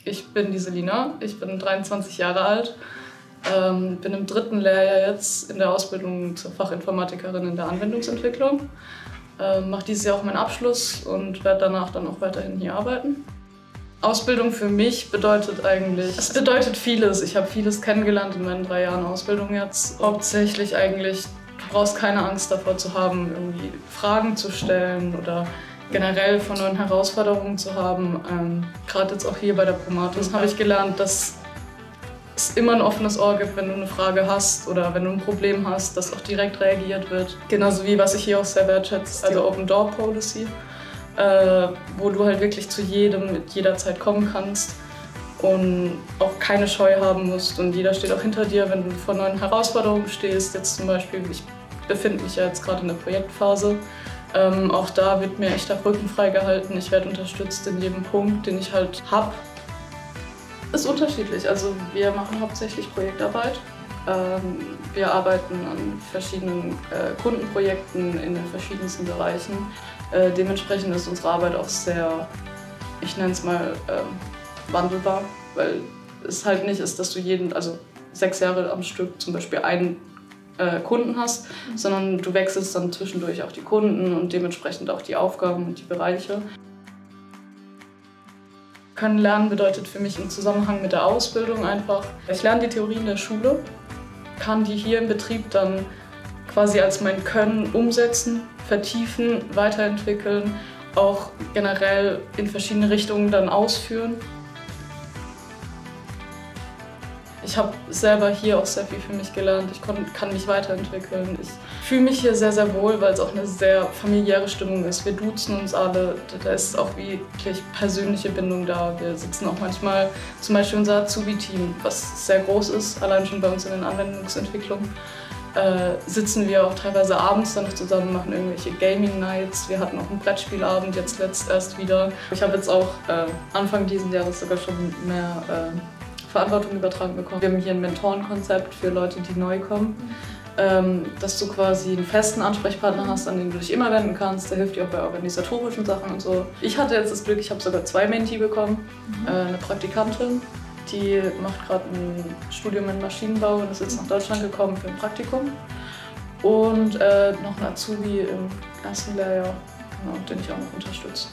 Ich bin die Selina, ich bin 23 Jahre alt, bin im 3. Lehrjahr jetzt in der Ausbildung zur Fachinformatikerin in der Anwendungsentwicklung. Mache dieses Jahr auch meinen Abschluss und werde danach dann auch weiterhin hier arbeiten. Ausbildung für mich bedeutet eigentlich, es bedeutet vieles. Ich habe vieles kennengelernt in meinen 3 Jahren Ausbildung jetzt. Hauptsächlich eigentlich, du brauchst keine Angst davor zu haben, irgendwie Fragen zu stellen oder generell von neuen Herausforderungen zu haben. Gerade jetzt auch hier bei der Promatis habe ich gelernt, dass es immer ein offenes Ohr gibt, wenn du eine Frage hast oder wenn du ein Problem hast, dass auch direkt reagiert wird. Genauso wie, was ich hier auch sehr wertschätze, also Open Door Policy, wo du halt wirklich zu jedem mit jeder Zeit kommen kannst und auch keine Scheu haben musst. Und jeder steht auch hinter dir, wenn du vor neuen Herausforderungen stehst. Jetzt zum Beispiel, ich befinde mich ja jetzt gerade in der Projektphase. Auch da wird mir echt der Rücken frei gehalten. Ich werde unterstützt in jedem Punkt, den ich halt habe. Ist unterschiedlich. Also wir machen hauptsächlich Projektarbeit. Wir arbeiten an verschiedenen Kundenprojekten in den verschiedensten Bereichen. Dementsprechend ist unsere Arbeit auch sehr, ich nenne es mal, wandelbar, weil es halt nicht ist, dass du 6 Jahre am Stück zum Beispiel einen Kunden hast, sondern du wechselst dann zwischendurch auch die Kunden und dementsprechend auch die Aufgaben und die Bereiche. Können lernen bedeutet für mich im Zusammenhang mit der Ausbildung einfach, ich lerne die Theorie in der Schule, kann die hier im Betrieb dann quasi als mein Können umsetzen, vertiefen, weiterentwickeln, auch generell in verschiedene Richtungen dann ausführen. Ich habe selber hier auch sehr viel für mich gelernt. Ich kann mich weiterentwickeln. Ich fühle mich hier sehr, sehr wohl, weil es auch eine sehr familiäre Stimmung ist. Wir duzen uns alle. Da ist auch wirklich persönliche Bindung da. Wir sitzen auch manchmal, zum Beispiel unser Azubi-Team, was sehr groß ist, allein schon bei uns in den Anwendungsentwicklungen, sitzen wir auch teilweise abends dann noch zusammen, machen irgendwelche Gaming-Nights. Wir hatten auch einen Brettspielabend jetzt erst wieder. Ich habe jetzt auch Anfang dieses Jahres sogar schon mehr Verantwortung übertragen bekommen. Wir haben hier ein Mentorenkonzept für Leute, die neu kommen, dass du quasi einen festen Ansprechpartner hast, an den du dich immer wenden kannst. Der hilft dir auch bei organisatorischen Sachen und so. Ich hatte jetzt das Glück, ich habe sogar 2 Mentee bekommen. Eine Praktikantin, die macht gerade ein Studium in Maschinenbau und ist jetzt nach Deutschland gekommen für ein Praktikum. Und noch ein Azubi im 1. Lehrjahr, genau, den ich auch noch unterstütze.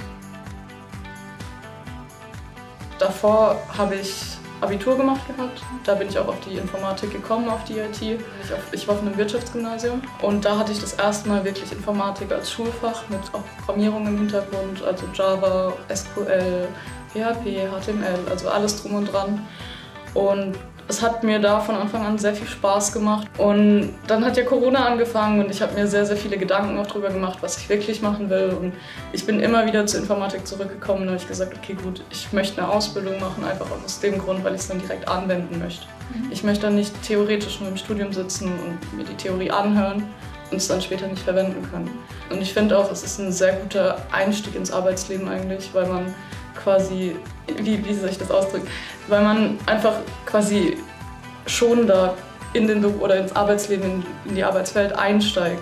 Davor habe ich Abitur gemacht gehabt. Da bin ich auch auf die Informatik gekommen, auf die IT. Ich war auf einem Wirtschaftsgymnasium und da hatte ich das erste Mal wirklich Informatik als Schulfach mit auch Programmierung im Hintergrund, also Java, SQL, PHP, HTML, also alles drum und dran. Und es hat mir da von Anfang an sehr viel Spaß gemacht. Und dann hat ja Corona angefangen und ich habe mir sehr, sehr viele Gedanken auch darüber gemacht, was ich wirklich machen will. Und ich bin immer wieder zur Informatik zurückgekommen und habe gesagt, okay gut, ich möchte eine Ausbildung machen, einfach aus dem Grund, weil ich es dann direkt anwenden möchte. Ich möchte dann nicht theoretisch nur im Studium sitzen und mir die Theorie anhören und es dann später nicht verwenden können. Und ich finde auch, es ist ein sehr guter Einstieg ins Arbeitsleben eigentlich, weil man quasi, wie soll ich das ausdrücken, weil man einfach quasi schon da in den Beruf oder ins Arbeitsleben, in die Arbeitswelt einsteigt.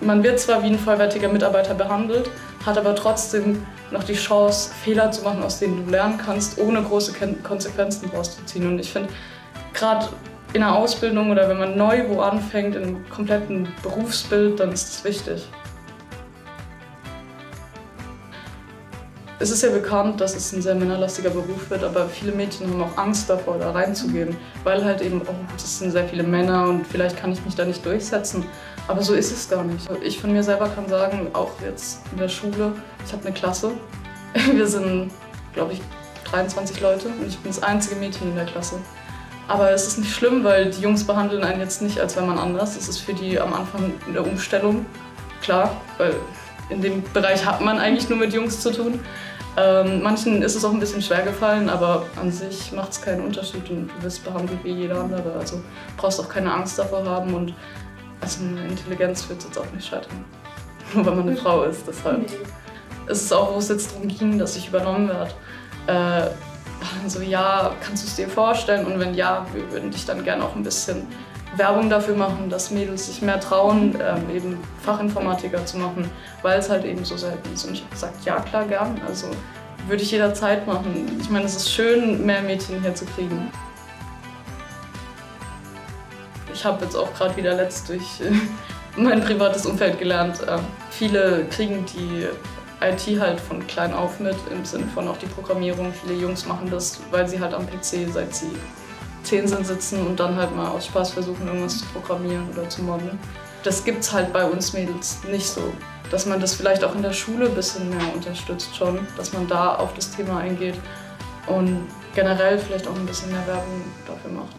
Man wird zwar wie ein vollwertiger Mitarbeiter behandelt, hat aber trotzdem noch die Chance, Fehler zu machen, aus denen du lernen kannst, ohne große Konsequenzen daraus zu ziehen. Und ich finde, gerade in der Ausbildung oder wenn man neu wo anfängt, in einem kompletten Berufsbild, dann ist das wichtig. Es ist ja bekannt, dass es ein sehr männerlastiger Beruf wird, aber viele Mädchen haben auch Angst davor, da reinzugehen, weil halt eben, oh, das sind sehr viele Männer und vielleicht kann ich mich da nicht durchsetzen. Aber so ist es gar nicht. Ich von mir selber kann sagen, auch jetzt in der Schule, ich habe eine Klasse. Wir sind, glaube ich, 23 Leute und ich bin das einzige Mädchen in der Klasse. Aber es ist nicht schlimm, weil die Jungs behandeln einen jetzt nicht, als wäre man anders. Es ist für die am Anfang eine Umstellung, klar, weil in dem Bereich hat man eigentlich nur mit Jungs zu tun. Manchen ist es auch ein bisschen schwer gefallen, aber an sich macht es keinen Unterschied und du wirst behandelt wie jeder andere. Also brauchst auch keine Angst davor haben und also eine Intelligenz wird es jetzt auch nicht scheitern. Nur weil man eine Frau ist, deshalb. Es ist auch, wo es jetzt darum ging, dass ich übernommen werde. So, ja, kannst du es dir vorstellen? Und wenn ja, wir würden dich dann gerne auch ein bisschen Werbung dafür machen, dass Mädels sich mehr trauen, eben Fachinformatiker zu machen, weil es halt eben so selten ist. Und ich habe gesagt, ja klar, gern. Also würde ich jederzeit machen. Ich meine, es ist schön, mehr Mädchen hier zu kriegen. Ich habe jetzt auch gerade wieder durch mein privates Umfeld gelernt. Viele kriegen die IT halt von klein auf mit, im Sinne von auch die Programmierung. Viele Jungs machen das, weil sie halt am PC, seit sie 10 sind, sitzen und dann halt mal aus Spaß versuchen, irgendwas zu programmieren oder zu modden. Das gibt's halt bei uns Mädels nicht so. Dass man das vielleicht auch in der Schule ein bisschen mehr unterstützt schon, dass man da auf das Thema eingeht und generell vielleicht auch ein bisschen mehr Werbung dafür macht.